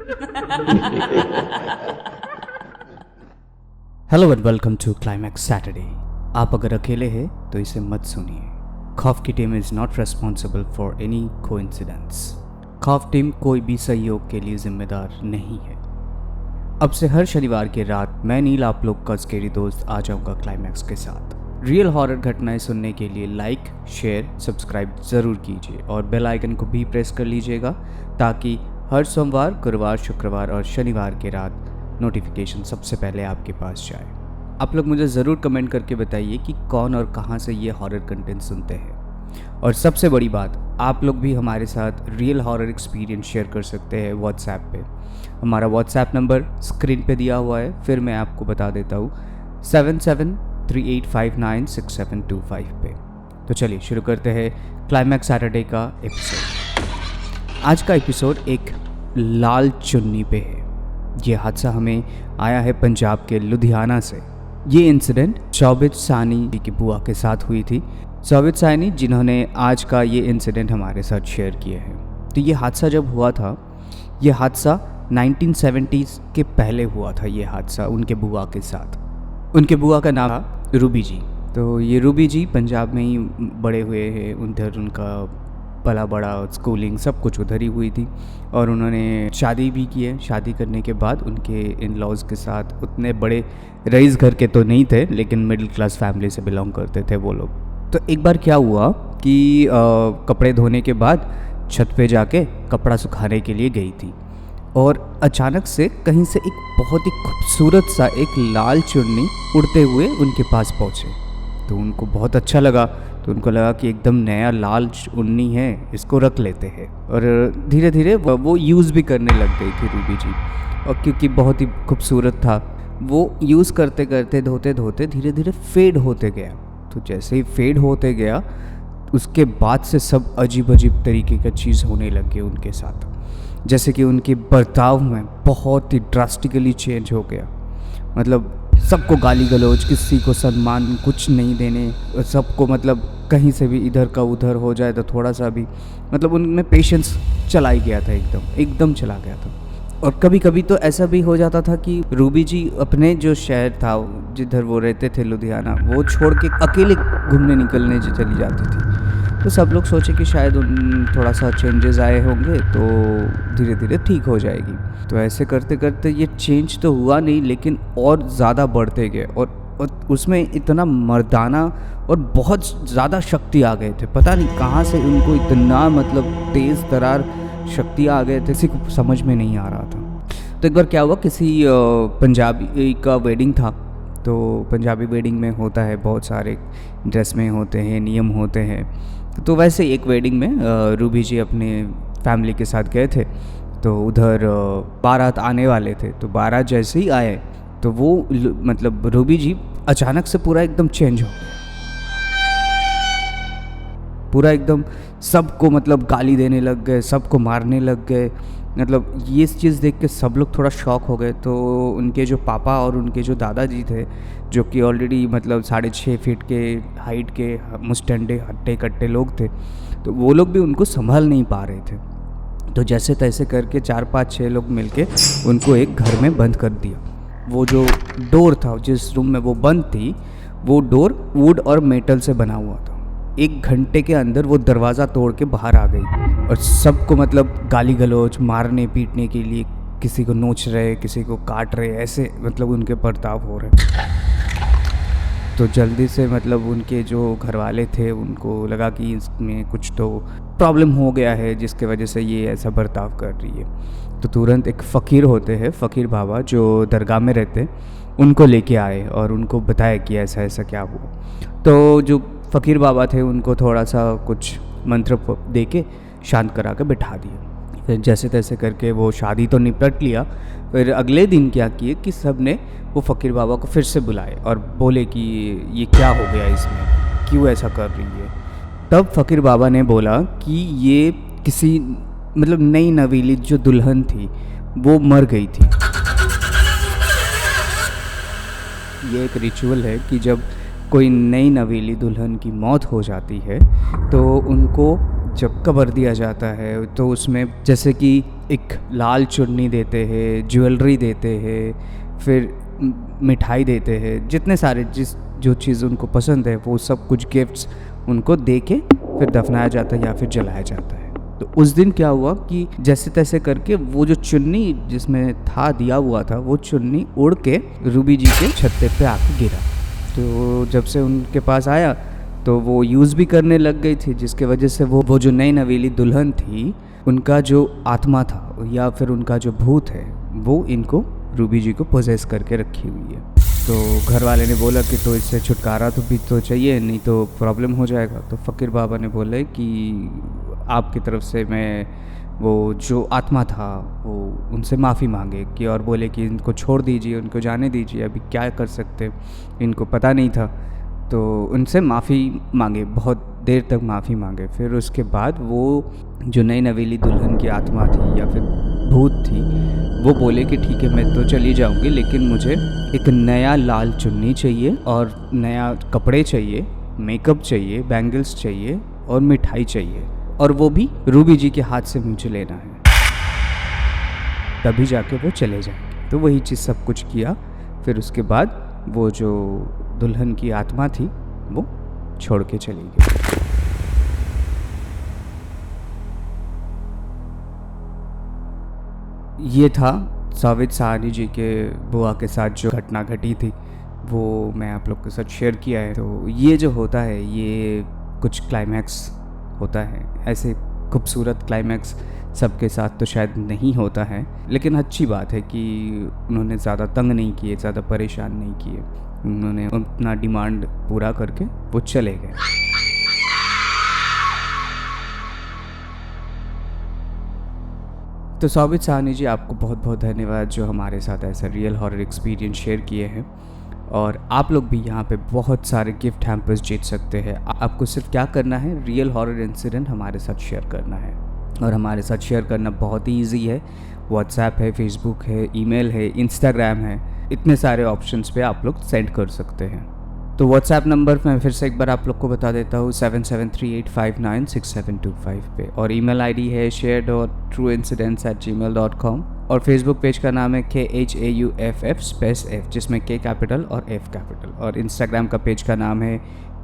Hello and welcome to climax Saturday. आप अगर अकेले हैं तो इसे मत सुनिए। खौफ की team is not responsible for any coincidence. खौफ टीम कोई भी सहयोग के लिए जिम्मेदार नहीं है। अब से हर शनिवार की रात मैं नील आप लोग का स्केरी दोस्त आ जाऊंगा क्लाइमैक्स के साथ। रियल हॉरर घटनाएं सुनने के लिए लाइक, शेयर, सब्सक्राइब ज़रूर कीजिए और बेल आइकन को भी प्रेस कर लीजिएगा ताकि हर सोमवार, गुरुवार, शुक्रवार और शनिवार की रात नोटिफिकेशन सबसे पहले आपके पास जाए। आप लोग मुझे ज़रूर कमेंट करके बताइए कि कौन और कहाँ से ये हॉरर कंटेंट सुनते हैं। और सबसे बड़ी बात, आप लोग भी हमारे साथ रियल हॉरर एक्सपीरियंस शेयर कर सकते हैं व्हाट्सएप पे। हमारा व्हाट्सएप नंबर स्क्रीन पे दिया हुआ है, फिर मैं आपको बता देता हूँ 7738596725 पे। तो चलिए शुरू करते हैं क्लाइमैक्स सैटरडे का एपिसोड। आज का एपिसोड एक लाल चुन्नी पे है। ये हादसा हमें आया है पंजाब के लुधियाना से। ये इंसिडेंट चौबित सानी की बुआ के साथ हुई थी। चौबित सानी जिन्होंने आज का ये इंसिडेंट हमारे साथ शेयर किया है। तो ये हादसा जब हुआ था, ये हादसा 1970s के पहले हुआ था। ये हादसा उनके बुआ के साथ। उनके बुआ का नाम था रूबी जी। तो ये रूबी जी पंजाब में ही बड़े हुए हैं। उधर उनका पला बड़ा स्कूलिंग सब कुछ उधर ही हुई थी और उन्होंने शादी भी की है। शादी करने के बाद उनके इन लॉज के साथ उतने बड़े रईस घर के तो नहीं थे, लेकिन मिडिल क्लास फैमिली से बिलोंग करते थे वो लोग। तो एक बार क्या हुआ कि कपड़े धोने के बाद छत पे जाके कपड़ा सुखाने के लिए गई थी और अचानक से कहीं से एक बहुत ही खूबसूरत सा एक लाल चुन्नी उड़ते हुए उनके पास पहुँचे। तो उनको बहुत अच्छा लगा। तो उनको लगा कि एकदम नया लाल चुन्नी है, इसको रख लेते हैं। और धीरे धीरे वो यूज़ भी करने लग गई थी रूबी जी। और क्योंकि बहुत ही खूबसूरत था, वो यूज़ करते करते धोते धोते धीरे धीरे फेड होते गया। तो जैसे ही फेड होते गया, उसके बाद से सब अजीब अजीब तरीके का चीज़ होने लग गई उनके साथ। जैसे कि उनके बर्ताव में बहुत ही ड्रास्टिकली चेंज हो गया। मतलब सबको गाली गलौज, किसी को सम्मान कुछ नहीं देने, सबको मतलब कहीं से भी इधर का उधर हो जाए तो थोड़ा सा भी मतलब उनमें पेशेंस चला ही गया था, एकदम चला गया था। और कभी कभी तो ऐसा भी हो जाता था कि रूबी जी अपने जो शहर था जिधर वो रहते थे लुधियाना, वो छोड़ के अकेले घूमने निकलने चली जाती थी। तो सब लोग सोचे कि शायद थोड़ा सा चेंजेस आए होंगे तो धीरे धीरे ठीक हो जाएगी। तो ऐसे करते करते ये चेंज तो हुआ नहीं, लेकिन और ज़्यादा बढ़ते गए और उसमें इतना मर्दाना और बहुत ज़्यादा शक्ति आ गए थे। पता नहीं कहाँ से उनको इतना मतलब तेज़ तरार शक्ति आ गए थे, किसी को समझ में नहीं आ रहा था। तो एक बार क्या हुआ, किसी पंजाबी का वेडिंग था। तो पंजाबी वेडिंग में होता है बहुत सारे ड्रेस में होते हैं, नियम होते हैं। तो वैसे एक वेडिंग में रूबी जी अपने फैमिली के साथ गए थे। तो उधर बारात आने वाले थे। तो बारात जैसे ही आए तो वो मतलब रूबी जी अचानक से पूरा एकदम चेंज हो गया। पूरा एकदम सबको मतलब गाली देने लग गए, सबको मारने लग गए। मतलब ये चीज़ देख के सब लोग थोड़ा शॉक हो गए। तो उनके जो पापा और उनके जो दादाजी थे, जो कि ऑलरेडी मतलब 6.5 फीट के हाइट के मुस्टंडे हट्टे कट्टे लोग थे, तो वो लोग भी उनको संभाल नहीं पा रहे थे। तो जैसे तैसे करके 4-5-6 लोग मिलके उनको एक घर में बंद कर दिया। वो जो डोर था जिस रूम में वो बंद थी, वो डोर वुड और मेटल से बना हुआ था। 1 घंटे के अंदर वो दरवाज़ा तोड़ के बाहर आ गई और सबको मतलब गाली गलौज, मारने पीटने के लिए, किसी को नोच रहे, किसी को काट रहे, ऐसे मतलब उनके बर्ताव हो रहे। तो जल्दी से मतलब उनके जो घर वाले थे उनको लगा कि इसमें कुछ तो प्रॉब्लम हो गया है जिसके वजह से ये ऐसा बर्ताव कर रही है। तो तुरंत एक फ़कीर होते हैं, फ़कीर बाबा जो दरगाह में रहते, उनको लेके आए और उनको बताया कि ऐसा ऐसा क्या हुआ। तो जो फ़कीर बाबा थे उनको थोड़ा सा कुछ मंत्र दे के शांत करा के बिठा दिया। फिर जैसे तैसे करके वो शादी तो निपट लिया। फिर अगले दिन क्या किए कि सब ने वो फ़कीर बाबा को फिर से बुलाए और बोले कि ये क्या हो गया, इसमें क्यों ऐसा कर रही है। तब फ़कीर बाबा ने बोला कि ये किसी मतलब नई नवेली जो दुल्हन थी वो मर गई थी। ये एक रिचुअल है कि जब कोई नई नवेली दुल्हन की मौत हो जाती है तो उनको जब कबर दिया जाता है तो उसमें जैसे कि एक लाल चुन्नी देते हैं, ज्वेलरी देते हैं, फिर मिठाई देते हैं, जितने सारे जो चीज़ उनको पसंद है वो सब कुछ गिफ्ट्स उनको दे के फिर दफनाया जाता है या फिर जलाया जाता है। तो उस दिन क्या हुआ कि जैसे तैसे करके वो जो चुन्नी जिसमें था दिया हुआ था, वो चुन्नी उड़ के रूबी जी के छत्ते पे आके गिरा। तो जब से उनके पास आया तो वो यूज़ भी करने लग गई थी, जिसके वजह से वो जो नई नवेली दुल्हन थी, उनका जो आत्मा था या फिर उनका जो भूत है वो इनको रूबी जी को पोजेस करके रखी हुई है। तो घर वाले ने बोला कि तो इससे छुटकारा तो भी तो चाहिए, नहीं तो प्रॉब्लम हो जाएगा। तो फ़कीर बाबा ने बोले कि आपकी तरफ से मैं वो जो आत्मा था वो उनसे माफ़ी मांगे कि और बोले कि इनको छोड़ दीजिए, उनको जाने दीजिए, अभी क्या कर सकते, इनको पता नहीं था। तो उनसे माफ़ी मांगे, बहुत देर तक माफ़ी मांगे। फिर उसके बाद वो जो नई नवेली दुल्हन की आत्मा थी या फिर भूत थी, वो बोले कि ठीक है मैं तो चली जाऊंगी, लेकिन मुझे एक नया लाल चुन्नी चाहिए और नया कपड़े चाहिए, मेकअप चाहिए, बैंगल्स चाहिए और मिठाई चाहिए, और वो भी रूबी जी के हाथ से मुझे लेना है, तभी जाके वो चले जाएंगे। तो वही चीज़ सब कुछ किया। फिर उसके बाद वो जो दुल्हन की आत्मा थी वो छोड़ के चली गई। ये था साविद साहनी जी के बुआ के साथ जो घटना घटी थी, वो मैं आप लोग के साथ शेयर किया है। तो ये जो होता है ये कुछ क्लाइमैक्स होता है, ऐसे खूबसूरत क्लाइमैक्स सबके साथ तो शायद नहीं होता है, लेकिन अच्छी बात है कि उन्होंने ज़्यादा तंग नहीं किए, ज़्यादा परेशान नहीं किए, उन्होंने अपना डिमांड पूरा करके वो चले गए। तो साबित साहनी जी, आपको बहुत बहुत धन्यवाद जो हमारे साथ ऐसा रियल हॉरर एक्सपीरियंस शेयर किए हैं। और आप लोग भी यहाँ पे बहुत सारे गिफ्ट हैम्पर्स जीत सकते हैं। आपको सिर्फ क्या करना है, रियल हॉरर इंसिडेंट हमारे साथ शेयर करना है, और हमारे साथ शेयर करना बहुत ही ईजी है। व्हाट्सएप है, फेसबुक है, ईमेल है, इंस्टाग्राम है, इतने सारे ऑप्शंस पे आप लोग सेंड कर सकते हैं। तो व्हाट्सएप नंबर मैं फिर से एक बार आप लोग को बता देता हूँ, 7738596725 पे, और ईमेल आईडी है share.trueincidents@gmail.com, और फेसबुक पेज का नाम है KHAUFF जिसमें K कैपिटल और F कैपिटल, और इंस्टाग्राम का पेज का नाम है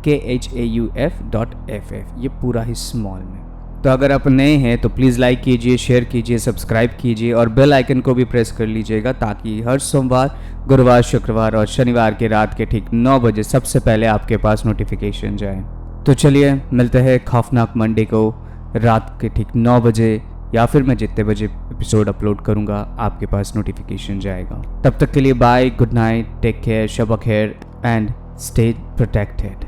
KHAUF.FF, ये पूरा ही स्मॉल में। तो अगर आप नए हैं तो प्लीज़ लाइक कीजिए, शेयर कीजिए, सब्सक्राइब कीजिए, और बेल आइकन को भी प्रेस कर लीजिएगा, ताकि हर सोमवार, गुरुवार, शुक्रवार और शनिवार के रात के ठीक 9 बजे सबसे पहले आपके पास नोटिफिकेशन जाए। तो चलिए मिलते हैं खौफनाक मंडे को रात के ठीक 9 बजे, या फिर मैं जितने बजे एपिसोड अपलोड करूँगा आपके पास नोटिफिकेशन जाएगा। तब तक के लिए bye, good night, take care, शब खैर एंड स्टे प्रोटेक्टेड।